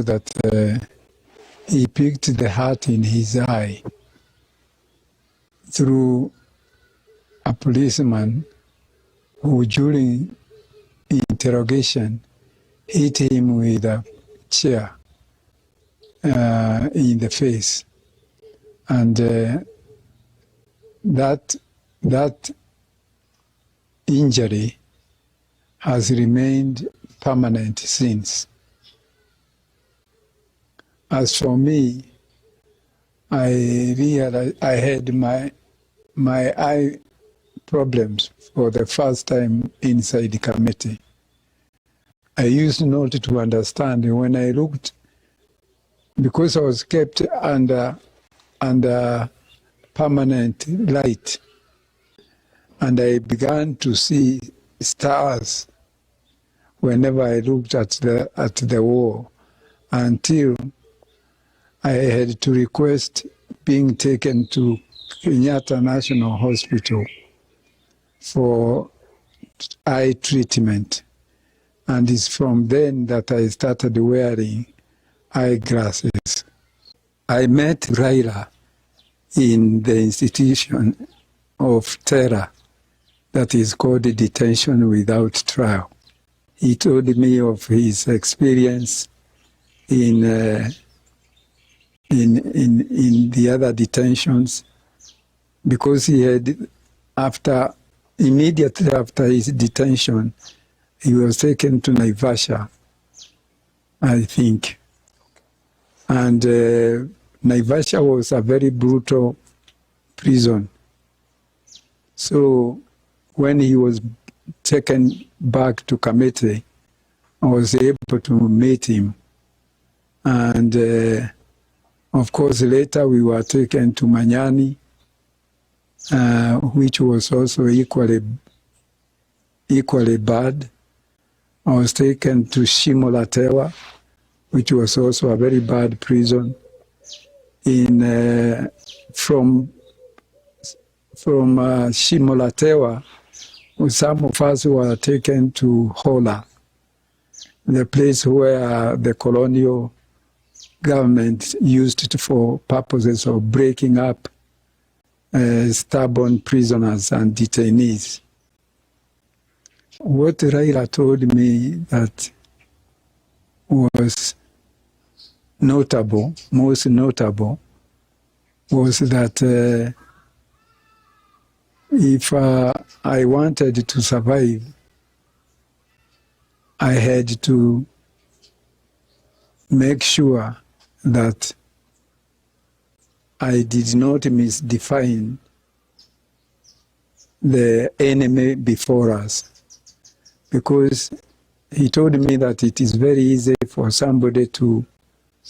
that he picked the heart in his eye through a policeman who, during interrogation, hit him with a chair in the face. And that injury has remained permanent since. As for me, I realized I had my eye problems for the first time inside the Kamiti. I used not to understand when I looked, because I was kept under permanent light, and I began to see stars whenever I looked at the wall, until I had to request being taken to Kenyatta National Hospital for eye treatment. And it's from then that I started wearing eyeglasses. I met Raila in the institution of terror that is called detention without trial. He told me of his experience in the other detentions, because he had, immediately after his detention, he was taken to Naivasha, I think. And Naivasha was a very brutal prison. So when he was taken back to Kamiti, I was able to meet him. And of course, later we were taken to Manyani, which was also equally bad. I was taken to Shimo, Tewa, which was also a very bad prison. From Shimo, Tewa, some of us were taken to Hola, the place where the colonial government used it for purposes of breaking up stubborn prisoners and detainees. What Raila told me that was notable, most notable, was that if I wanted to survive, I had to make sure that I did not misdefine the enemy before us. Because he told me that it is very easy for somebody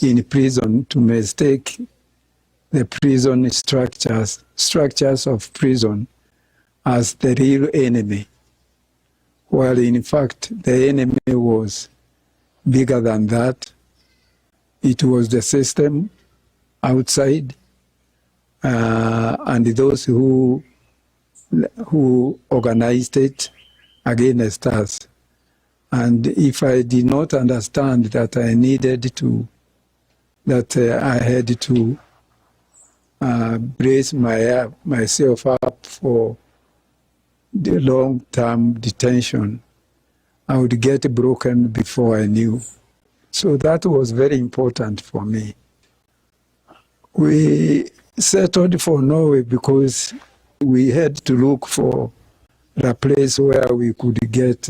in prison to mistake the prison structures of prison as the real enemy, while in fact the enemy was bigger than that. It was the system outside and those who organized it against us. And if I did not understand that I had to brace myself up for the long-term detention, I would get broken before I knew. So that was very important for me. We settled for Norway because we had to look for a place where we could get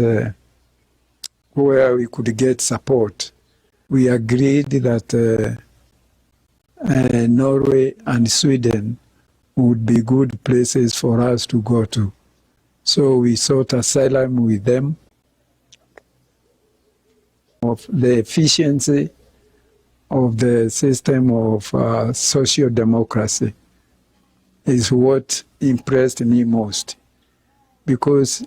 support. We agreed that Norway and Sweden would be good places for us to go to. So we sought asylum with them. Of the efficiency of the system of social democracy is what impressed me most, because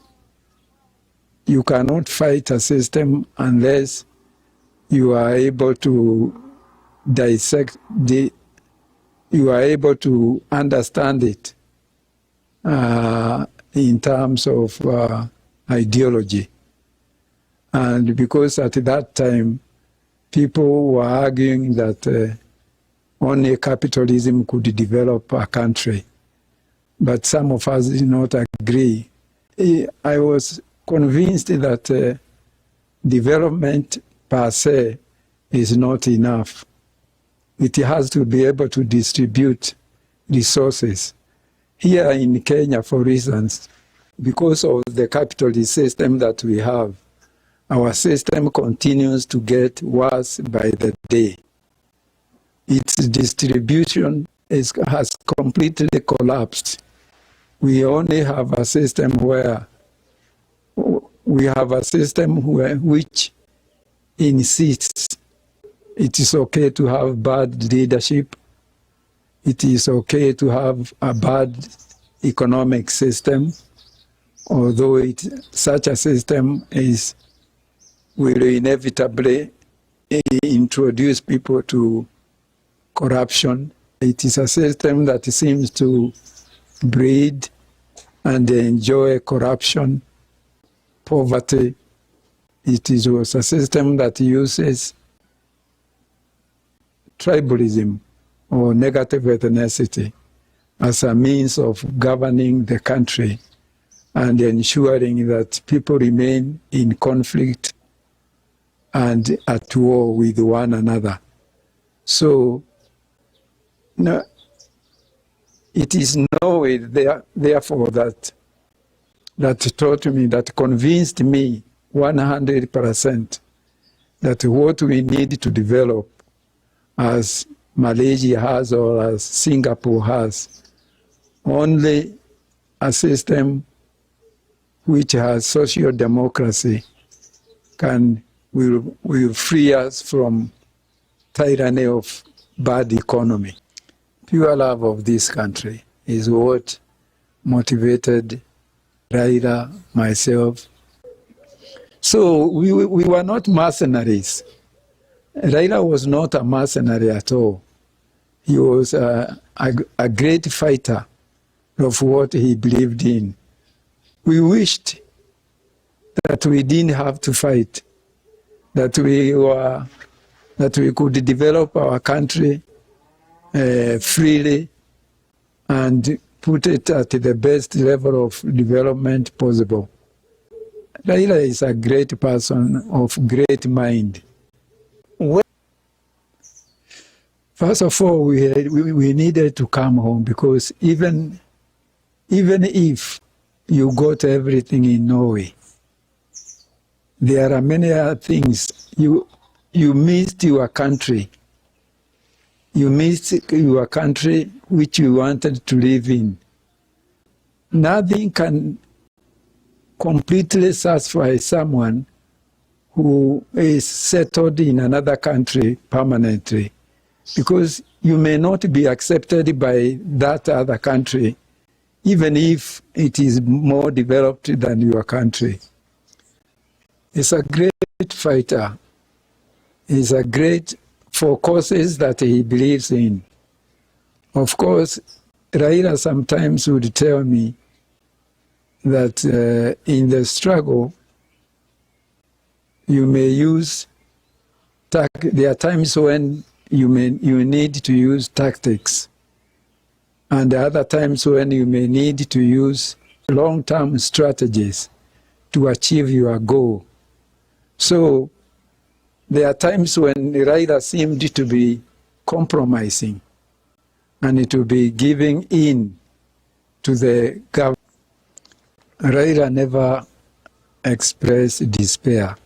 you cannot fight a system unless you are able to dissect you are able to understand it in terms of ideology. And because at that time, people were arguing that only capitalism could develop a country, but some of us did not agree. I was convinced that development per se is not enough. It has to be able to distribute resources. Here in Kenya, for instance, because of the capitalist system that we have, our system continues to get worse by the day. Its distribution has completely collapsed. We only have a system which insists it is okay to have bad leadership. It is okay to have a bad economic system, although such a system will inevitably introduce people to corruption. It is a system that seems to breed and enjoy corruption, poverty. It was a system that uses tribalism or negative ethnicity as a means of governing the country and ensuring that people remain in conflict and at war with one another. So, no, it is Norway, therefore, that taught me, that convinced me 100% that what we need to develop, as Malaysia has or as Singapore has, only a system which has social democracy will free us from tyranny of bad economy. Pure love of this country is what motivated Raila, myself. So we were not mercenaries. Raila was not a mercenary at all. He was a great fighter of what he believed in. We wished that we didn't have to fight, that we could develop our country freely and put it at the best level of development possible. Raila is a great person of great mind. First of all, we needed to come home, because even if you got everything in Norway, there are many other things. You missed your country. You missed your country which you wanted to live in. Nothing can completely satisfy someone who is settled in another country permanently, because you may not be accepted by that other country, even if it is more developed than your country. He's a great fighter. He's a great for causes that he believes in. Of course, Raila sometimes would tell me that in the struggle, you may use, there are times when you need to use tactics, and other times when you may need to use long-term strategies to achieve your goal. So there are times when Raila seemed to be compromising and to be giving in to the government. Raila never expressed despair.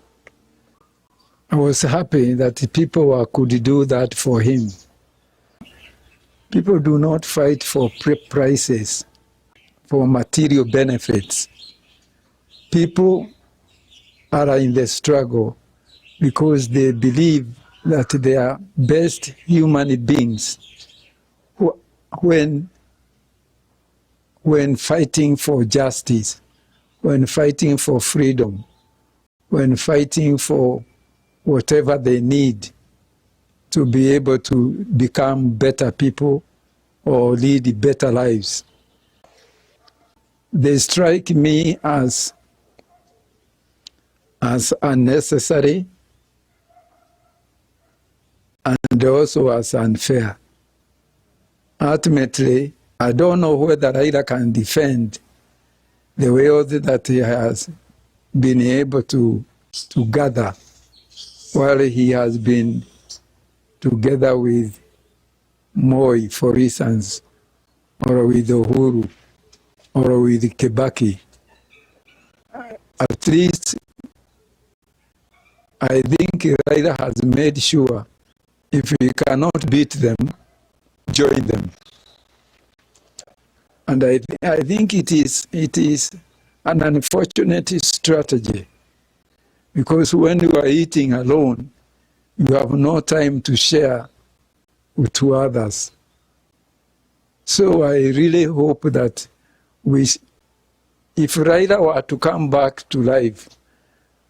I was happy that people could do that for him. People do not fight for prices, for material benefits. People are in the struggle because they believe that they are best human beings when fighting for justice, when fighting for freedom, when fighting for whatever they need to be able to become better people or lead better lives. They strike me as unnecessary and also as unfair. Ultimately, I don't know whether Raila can defend the wealth that he has been able to gather while he has been together with Moi, for instance, or with Uhuru, or with Kibaki. At least, I think Raila has made sure if we cannot beat them, join them. And I think it is an unfortunate strategy, because when you are eating alone, you have no time to share with others. So I really hope that if Raila were to come back to life,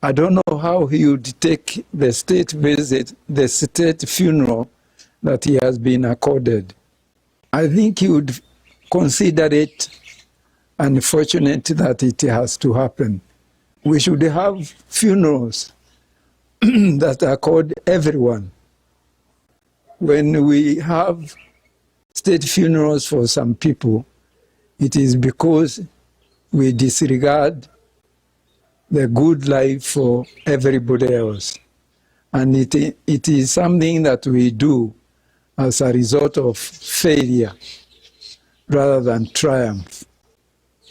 I don't know how he would take the state visit, the state funeral that he has been accorded. I think he would consider it unfortunate that it has to happen. We should have funerals that are called everyone. When we have state funerals for some people, it is because we disregard the good life for everybody else. And it is something that we do as a result of failure rather than triumph.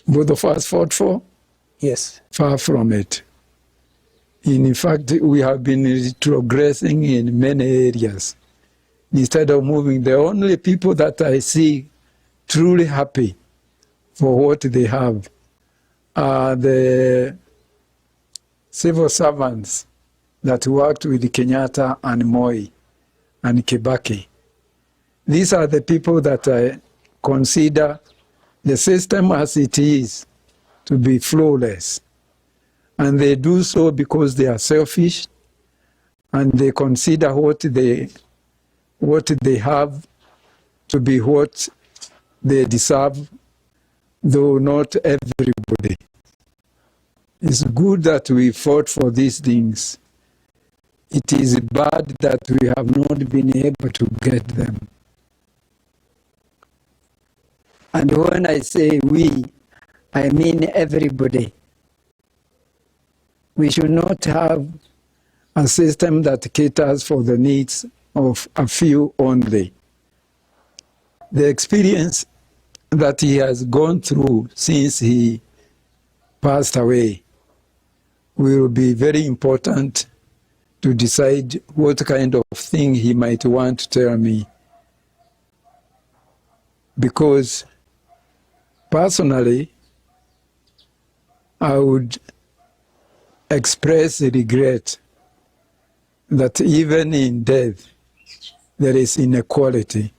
Both of us fought for? Yes. Far from it. In fact, we have been retrogressing in many areas. Instead of moving, the only people that I see truly happy for what they have are the civil servants that worked with Kenyatta and Moi and Kibaki. These are the people that I consider the system as it is to be flawless. And they do so because they are selfish and they consider what they have to be what they deserve, though not everybody. It's good that we fought for these things. It is bad that we have not been able to get them. And when I say we, I mean everybody. We should not have a system that caters for the needs of a few only. The experience that he has gone through since he passed away will be very important to decide what kind of thing he might want to tell me. Because personally, I would express regret that even in death there is inequality,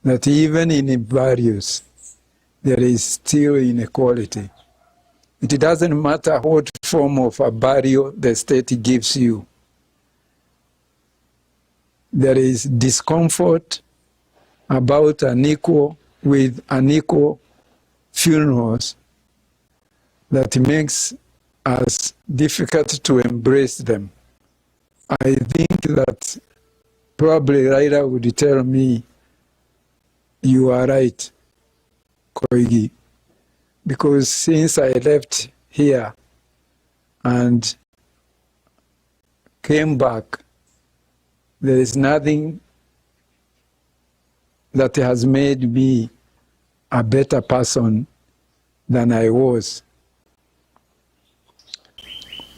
that even in values there is still inequality. It doesn't matter what form of a burial the state gives you. There is discomfort about unequal funerals that makes us difficult to embrace them. I think that probably Raila would tell me, you are right, Koigi, because since I left here and came back, there is nothing that has made me a better person than I was.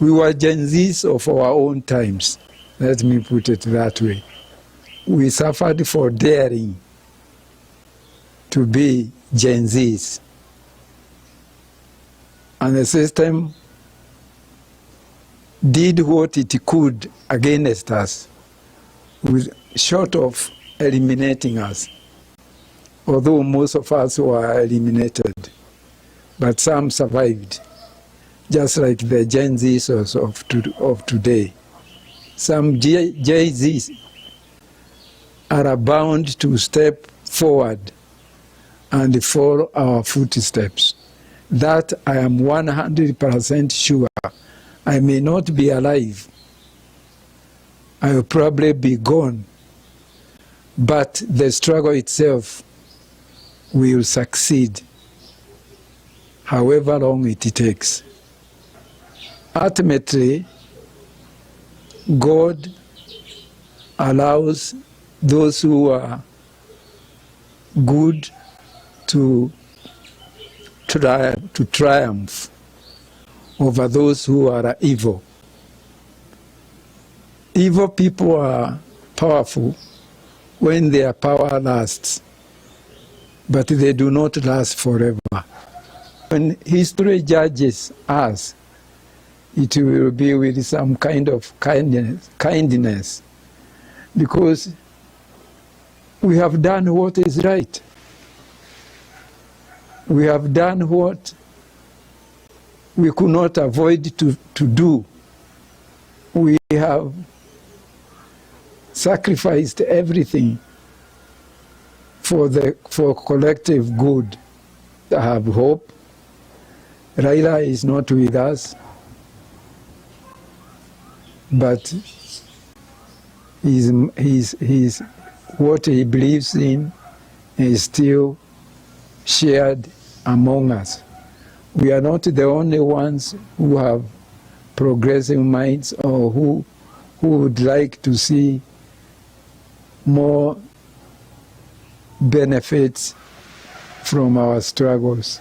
We were Gen Zs of our own times, let me put it that way. We suffered for daring to be Gen Zs. And the system did what it could against us, short of eliminating us. Although most of us were eliminated, but some survived, just like the Gen Zs of today. Some Gen Zs are bound to step forward and follow our footsteps. That I am 100% sure. I may not be alive I will probably be gone. But the struggle itself will succeed, however long it takes. Ultimately, God allows those who are good to triumph over those who are evil. Evil people are powerful when their power lasts, but they do not last forever. When history judges us, it will be with some kind of kindness, because we have done what is right. We have done what we could not avoid to do. We have sacrificed everything for collective good. I have hope. Raila is not with us, but he's what he believes in is still shared among us. We are not the only ones who have progressive minds or who would like to see more benefits from our struggles.